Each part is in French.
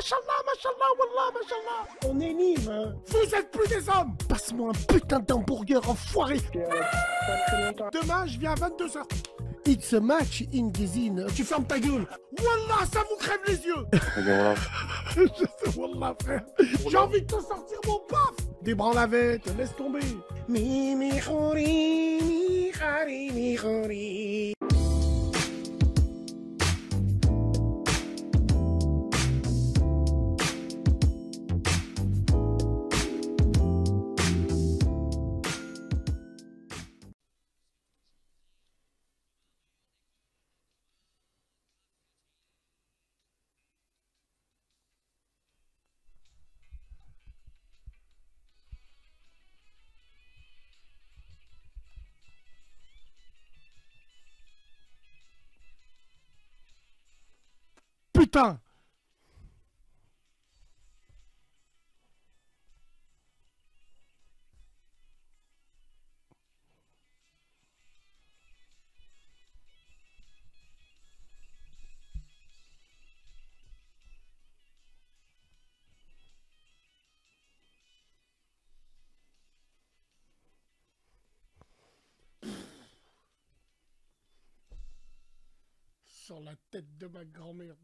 machallah, machallah, wallah, machallah. On est Nîmes, hein. Vous êtes plus des hommes. Passe-moi un putain d'hamburger enfoiré. Demain, je viens à 22 h. It's a match in Gezine. Tu fermes ta gueule. Wallah, ça vous crève les yeux. Je sais, wallah, frère. J'ai envie de te sortir mon paf. Des branlavettes, laisse tomber. Mi khori, mi khari, mi khori. Putain! Sur la tête de ma grand-mère.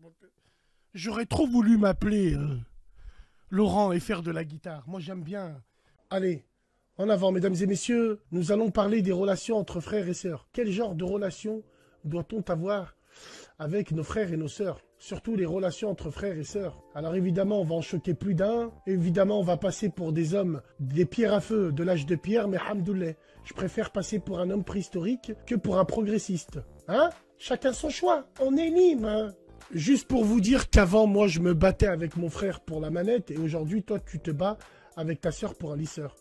J'aurais trop voulu m'appeler Laurent et faire de la guitare. Moi, j'aime bien. Allez, en avant, mesdames et messieurs, nous allons parler des relations entre frères et sœurs. Quel genre de relation doit-on avoir avec nos frères et nos sœurs? Surtout les relations entre frères et sœurs. Alors évidemment, on va en choquer plus d'un. Évidemment, on va passer pour des hommes, des pierres à feu de l'âge de pierre, mais hamdoulilah, je préfère passer pour un homme préhistorique que pour un progressiste. Hein? Chacun son choix. On est Nîmes, hein? Juste pour vous dire qu'avant, moi, je me battais avec mon frère pour la manette, et aujourd'hui, toi, tu te bats avec ta sœur pour un lisseur.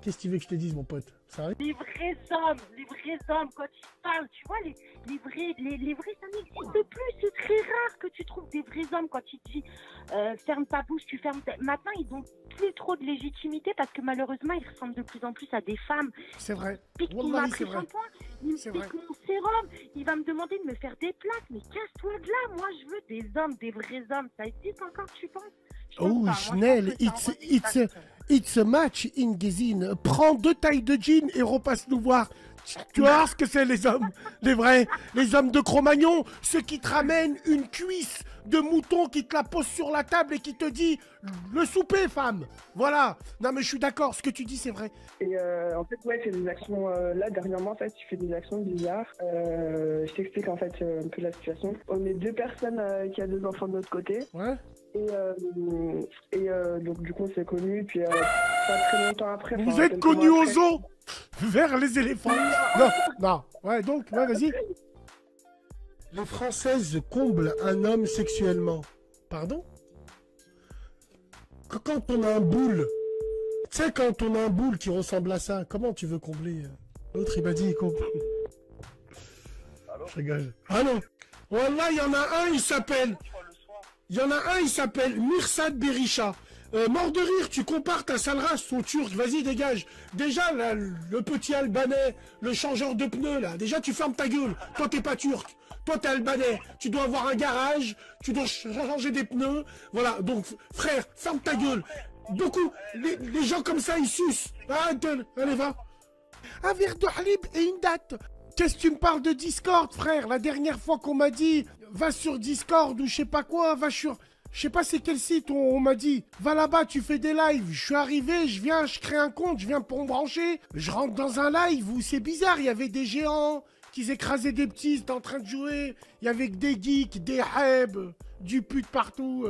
Qu'est-ce que tu veux que je te dise, mon pote? Ça arrive? Les vrais hommes, quand ils parlent, tu vois, les vrais, ça n'existe plus. C'est très rare que tu trouves des vrais hommes quand ils te disent ferme ta bouche, tu fermes ta... Maintenant, ils n'ont plus trop de légitimité parce que malheureusement, ils ressemblent de plus en plus à des femmes. C'est vrai. Il m'a pris son point, il me pique mon sérum, il va me demander de me faire des plaques, mais casse-toi de là. Moi, je veux des hommes, des vrais hommes. Ça existe encore, tu penses? Oh, Schnell, it's a match in Gezine. Prends 2 tailles de jean et repasse nous voir. Tu vois ce que c'est les hommes, les vrais, les hommes de Cro-Magnon, ceux qui te ramènent une cuisse de mouton, qui te la pose sur la table et qui te dit le souper, femme. Voilà. Non mais je suis d'accord, ce que tu dis c'est vrai. Et en fait, ouais, c'est des actions. Là, dernièrement, en fait, tu fais des actions bizarres. Je t'explique en fait un peu la situation. On est 2 personnes qui a 2 enfants de notre côté. Ouais. Et donc du coup, on s'est connus. Puis pas très longtemps après. Vous êtes connus aux zoo vers les éléphants. Non, non. Ouais, donc, ouais, vas-y. Les Françaises comblent un homme sexuellement. Pardon? Quand on a un boule, tu sais, quand on a un boule qui ressemble à ça, comment tu veux combler? L'autre, il m'a dit, il comble. Je rigole. Allô? Wallah, il y en a un, il s'appelle... Il y en a un, il s'appelle Mirsad Berisha. Mort de rire, tu compares ta sale race au turc, vas-y dégage. Déjà, là, le petit albanais, le changeur de pneus, là, déjà tu fermes ta gueule. Toi t'es pas turc, toi t'es albanais. Tu dois avoir un garage, tu dois changer des pneus. Voilà, donc frère, ferme ta gueule. Beaucoup, les gens comme ça, ils sucent. Ah, allez, va. Un verre de halib et une date. Qu'est-ce que tu me parles de Discord, frère? La dernière fois qu'on m'a dit, va sur Discord ou je sais pas quoi, va sur... Je sais pas c'est quel site on m'a dit. Va là-bas, tu fais des lives. Je suis arrivé, je viens, je crée un compte, je viens pour me brancher. Je rentre dans un live où c'est bizarre, il y avait des géants qui écrasaient des petits, c'était en train de jouer. Il y avait que des geeks, des hebs, du pute partout,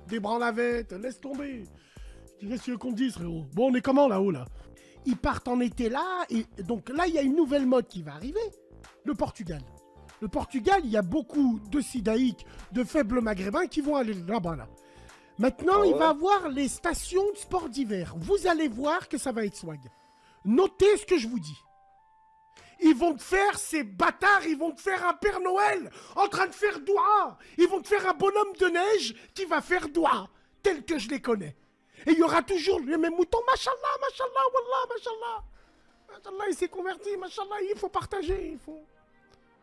des branlavettes, laisse tomber. Qu'est-ce que tu veux qu'on te dise, frérot? Bon, on est comment là-haut, là? Ils partent en été là, et donc là, il y a une nouvelle mode qui va arriver. Le Portugal. Le Portugal, il y a beaucoup de sidaïques, de faibles maghrébins qui vont aller là-bas, là. Maintenant, il va y avoir les stations de sport d'hiver. Vous allez voir que ça va être swag. Notez ce que je vous dis. Ils vont te faire, ces bâtards, ils vont te faire un Père Noël en train de faire doua. Ils vont te faire un bonhomme de neige qui va faire doua, tel que je les connais. Et il y aura toujours les mêmes moutons. Machallah, machallah, wallah, machallah. Machallah, il s'est converti, machallah, il faut partager, il faut...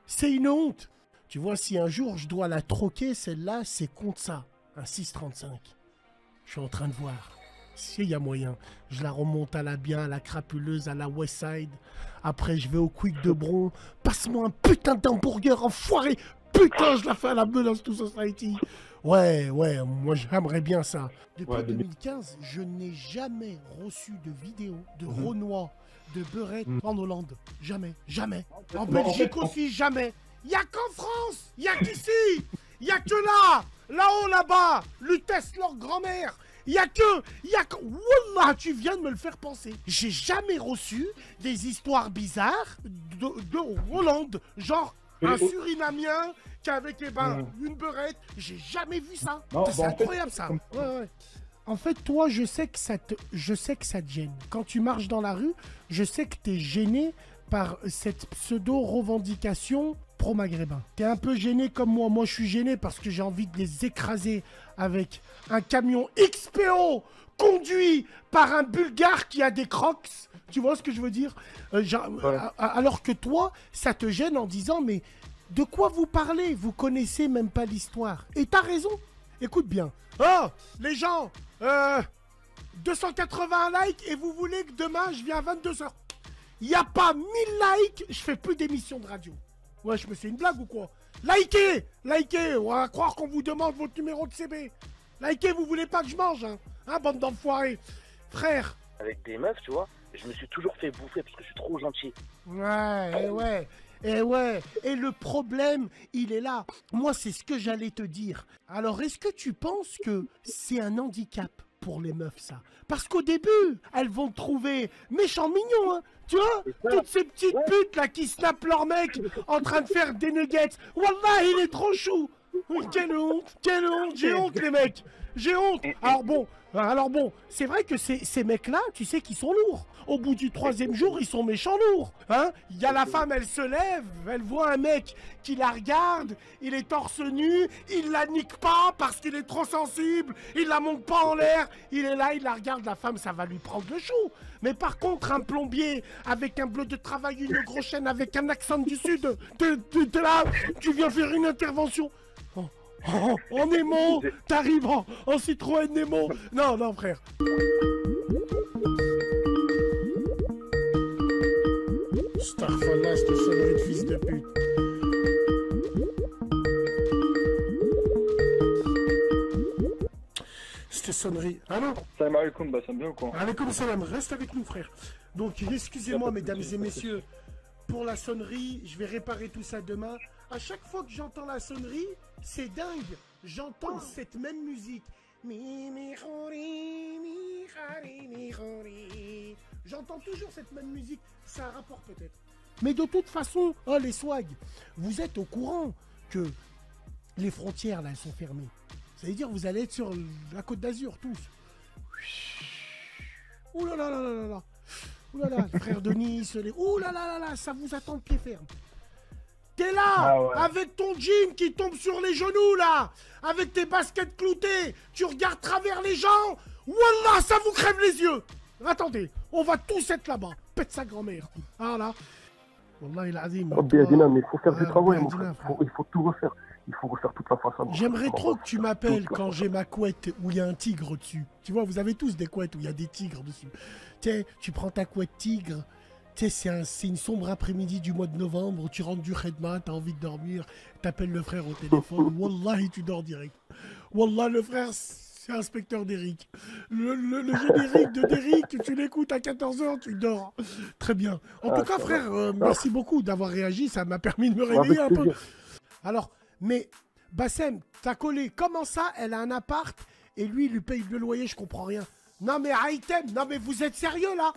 C'est une honte. Tu vois, si un jour je dois la troquer, celle-là, c'est contre ça. un 6,35. Je suis en train de voir. Si, il y a moyen. Je la remonte à la bien, à la crapuleuse, à la Westside. Après, je vais au Quick de Bron. Passe-moi un putain d'hamburger enfoiré. Putain, je la fais à la Menace to Society. Ouais, moi j'aimerais bien ça. Depuis 2015, je n'ai jamais reçu de vidéo de Renoir, de Beurette en Hollande. Jamais. En Belgique aussi, jamais. Il n'y a qu'en France. Il n'y a qu'ici. Il n'y a que là. Là-haut, là-bas. Lutèce, leur grand-mère. Il y a que... Wallah, tu viens de me le faire penser. J'ai jamais reçu des histoires bizarres de Hollande. Genre un Surinamien qui avec une beurette. J'ai jamais vu ça. C'est incroyable ça. Ouais. En fait, toi, je sais que ça te gêne. Quand tu marches dans la rue, je sais que tu es gêné par cette pseudo-revendication pro-maghrébin. T'es un peu gêné comme moi. Moi, je suis gêné parce que j'ai envie de les écraser avec un camion XPO conduit par un Bulgare qui a des crocs. Tu vois ce que je veux dire? Alors que toi, ça te gêne en disant, mais de quoi vous parlez? Vous connaissez même pas l'histoire. Et t'as raison. Écoute bien. Oh, les gens, 280 likes et vous voulez que demain, je viens à 22h. Il n'y a pas 1000 likes, je fais plus d'émissions de radio. Ouais, je me fais une blague ou quoi? Likez, on va croire qu'on vous demande votre numéro de CB. Likez, vous voulez pas que je mange, hein, bande d'enfoirés. Frère. Avec des meufs, tu vois, je me suis toujours fait bouffer parce que je suis trop gentil. Ouais. Et le problème, il est là. Moi, c'est ce que j'allais te dire. Alors, est-ce que tu penses que c'est un handicap pour les meufs, ça? Parce qu'au début, elles vont te trouver méchant mignon, hein. Tu vois, toutes ces petites putes là qui snapent leur mec en train de faire des nuggets. Wallah, il est trop chou. Quelle honte, j'ai honte les mecs. J'ai honte. Alors bon, c'est vrai que ces mecs-là, tu sais qu'ils sont lourds. Au bout du 3e jour, ils sont méchants lourds. Hein? Il y a la femme, elle se lève, elle voit un mec qui la regarde, il est torse nu, il la nique pas parce qu'il est trop sensible, il la monte pas en l'air, il est là, il la regarde, la femme, ça va lui prendre le chou. Mais par contre, un plombier avec un bleu de travail, une grosse chaîne avec un accent du sud, t'es là, tu viens faire une intervention. En Nemo, t'arrives en Citroën Nemo. Non, frère. Starfallah, cette sonnerie de fils de pute. Cette sonnerie. Ah non. Salam alaikum, Bassam, bien ou quoi? Alaikum salam, reste avec nous, frère. Donc, excusez-moi, mesdames et messieurs, pour la sonnerie, je vais réparer tout ça demain. À chaque fois que j'entends la sonnerie, c'est dingue. J'entends cette même musique. J'entends toujours cette même musique. Ça a un rapport peut-être. Mais de toute façon, les swags, vous êtes au courant que les frontières, là, elles sont fermées. Ça veut dire que vous allez être sur la Côte d'Azur, tous. Ouh là là là là là. Ouh là là, frère de Nice, ouh là là là là, ça vous attend de pied ferme. T'es là, avec ton jean qui tombe sur les genoux, là, avec tes baskets cloutées, tu regardes travers les gens, wallah, ça vous crève les yeux. Attendez, on va tous être là-bas, pète sa grand-mère. Ah là, wallah, il a dit, mais il faut faire du travail, mon frère. Il faut tout refaire. Il faut refaire toute la façade. J'aimerais trop que tu m'appelles quand j'ai ma couette où il y a un tigre dessus. Tu vois, vous avez tous des couettes où il y a des tigres dessus. Tu prends ta couette tigre. Tu sais, c'est une sombre après-midi du mois de novembre, tu rentres du Khedma, t'as envie de dormir, t'appelles le frère au téléphone, Wallahi, tu dors direct. Wallah, le frère, c'est inspecteur d'Eric. Le générique de Derrick, tu l'écoutes à 14h, tu dors. Très bien. En tout cas, frère, merci beaucoup d'avoir réagi, ça m'a permis de me réveiller un peu. Alors, mais, Bassem, t'as collé, comment ça, elle a un appart, et lui, il lui paye le loyer, je comprends rien. Non mais, Haïtem, non mais vous êtes sérieux, là?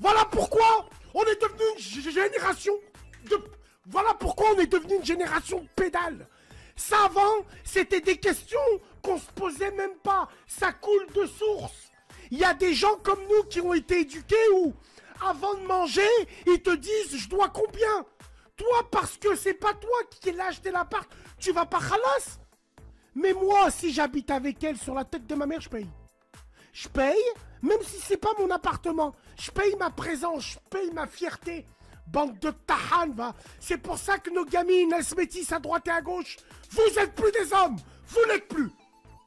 Voilà pourquoi on est devenu une génération de... Voilà pourquoi on est devenu une génération de pédales. Ça avant, c'était des questions qu'on se posait même pas. Ça coule de source. Il y a des gens comme nous qui ont été éduqués où, avant de manger, ils te disent « je dois combien ?» Toi, parce que c'est pas toi qui l'as acheté l'appart, tu vas pas khalas. Mais moi, si j'habite avec elle sur la tête de ma mère, je paye. Je paye, même si c'est pas mon appartement. Je paye ma présence, je paye ma fierté. Bande de tahan, va. C'est pour ça que nos gamines, elles se métissent à droite et à gauche. Vous êtes plus des hommes. Vous n'êtes plus.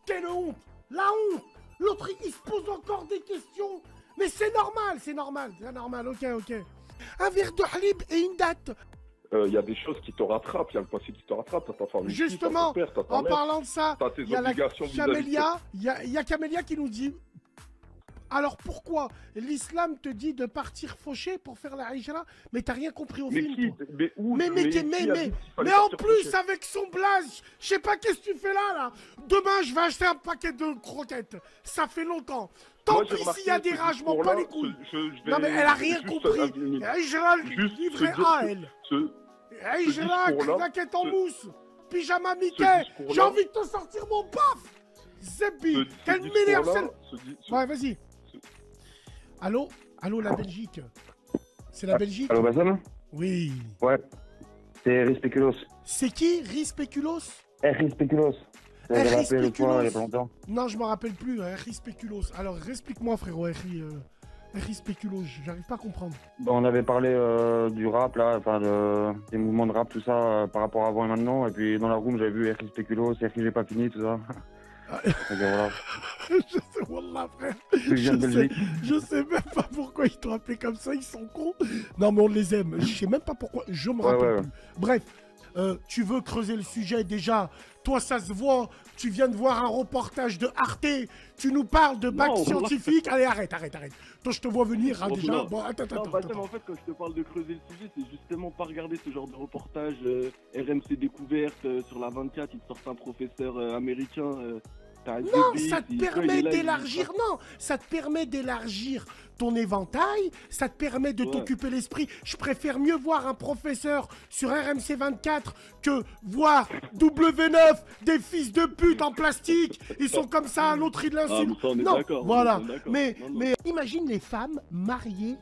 Quelle honte. La honte. L'autre, il se pose encore des questions. Mais c'est normal, c'est normal. C'est normal, ok. Un verre de halib et une date. Il y a des choses qui te rattrapent, il y a le passé qui te rattrape, t'as ta famille, Justement, t'as ton père, t'as ta en mère, parlant de ça, t'as tes il y a obligations vis-à-vis de Camélia, il y a Camélia qui nous dit, alors pourquoi l'islam te dit de partir fauché pour faire la hijra, mais t'as rien compris au film, toi. Mais où Mais en plus avec son blaze, je sais pas qu'est-ce que tu fais là. Demain je vais acheter un paquet de croquettes. Ça fait longtemps. Tant pis s'il y a des ragements, pas les couilles. Non mais elle a rien compris. Hijra livré à elle. Hijra, claquette en mousse. Pyjama Mickey. J'ai envie de te sortir mon paf. Zebbi. Quelle m'énerve celle. Ouais, vas-y. Allô, la Belgique. C'est la Belgique? Allô, Bassam? Oui. Ouais. C'est Rispéculos. C'est qui, Rispéculos? Rispéculos. J'avais rappelé le toit il y a pas longtemps. Non, je me rappelle plus, Rispéculos. Alors, explique-moi, frérot, Rispéculos, j'arrive pas à comprendre. Bon, on avait parlé du rap, là, enfin, des mouvements de rap, tout ça, par rapport à avant et maintenant. Et puis, dans la room, j'avais vu Rispéculos, j'ai pas fini, tout ça. Et bien, voilà. Je sais, wallah, frère. Je sais même pas pourquoi ils t'ont appelé comme ça, ils sont cons. Non, mais on les aime. Je sais même pas pourquoi, je me rappelle plus. Bref, tu veux creuser le sujet déjà. Toi, ça se voit. Tu viens de voir un reportage de Arte. Tu nous parles de bac scientifique. Allez, arrête. Toi, je te vois venir, hein, déjà. Bon, attends. En fait, quand je te parle de creuser le sujet, c'est justement pas regarder ce genre de reportage RMC découverte sur la 24. Ils te sortent un professeur américain. Non, ça te permet d'élargir. Non, ça te permet d'élargir ton éventail. Ça te permet de t'occuper l'esprit. Je préfère mieux voir un professeur sur RMC 24 que voir W9 des fils de pute en plastique. Ils sont comme ça, l'autre il l'insulte. Non, voilà. Mais imagine les femmes mariées.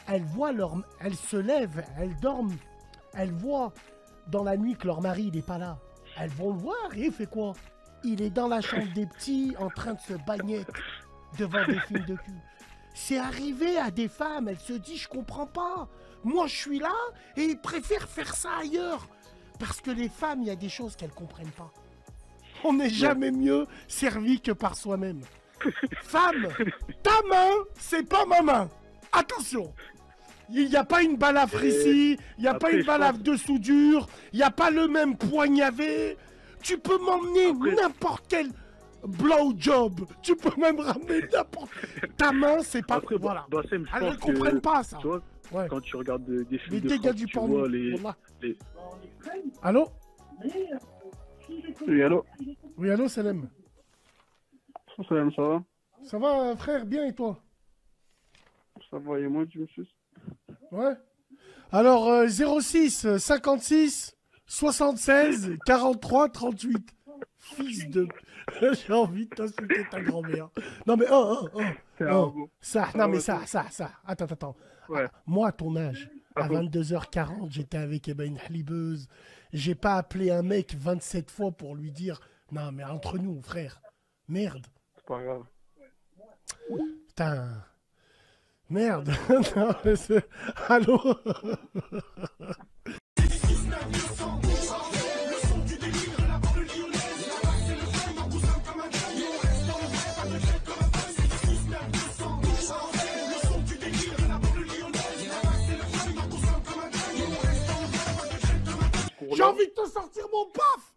Elles voient elles se lèvent, elles dorment, elles voient dans la nuit que leur mari il est pas là. Elles vont le voir et il fait quoi? Il est dans la chambre des petits en train de se bagner devant des films de cul. C'est arrivé à des femmes, elles se disent je comprends pas. Moi je suis là et ils préfèrent faire ça ailleurs. Parce que les femmes, il y a des choses qu'elles comprennent pas. On n'est jamais mieux servi que par soi-même. Femme, ta main, c'est pas ma main. Attention. Il n'y a pas une balafre ici, il n'y a pas une balafre de soudure, il n'y a pas le même poignavé. Tu peux m'emmener n'importe quel blowjob. Tu peux même ramener n'importe... Ta main, c'est pas... Après, voilà. Bassem, je elles pense ne comprennent pas ça. Tu vois, quand tu regardes des films les de dégâts France, du tu porno. vois les... Allô? Oui, allô? Oui, allô, Salem? Salam, ça va? Ça va, frère? Bien, et toi? Ça va, et moi, tu me suis? Ouais. Alors, 06 56 76 43 38. Fils de... J'ai envie de t'insulter ta grand-mère. Non mais ça, non mais ça. Attends. Ouais. Moi, à ton âge, à 22h40, j'étais avec une halibeuse. J'ai pas appelé un mec 27 fois pour lui dire non mais entre nous, frère. Merde. C'est pas grave. Putain. Merde. Non, mais allô. J'ai envie de te sortir mon paf.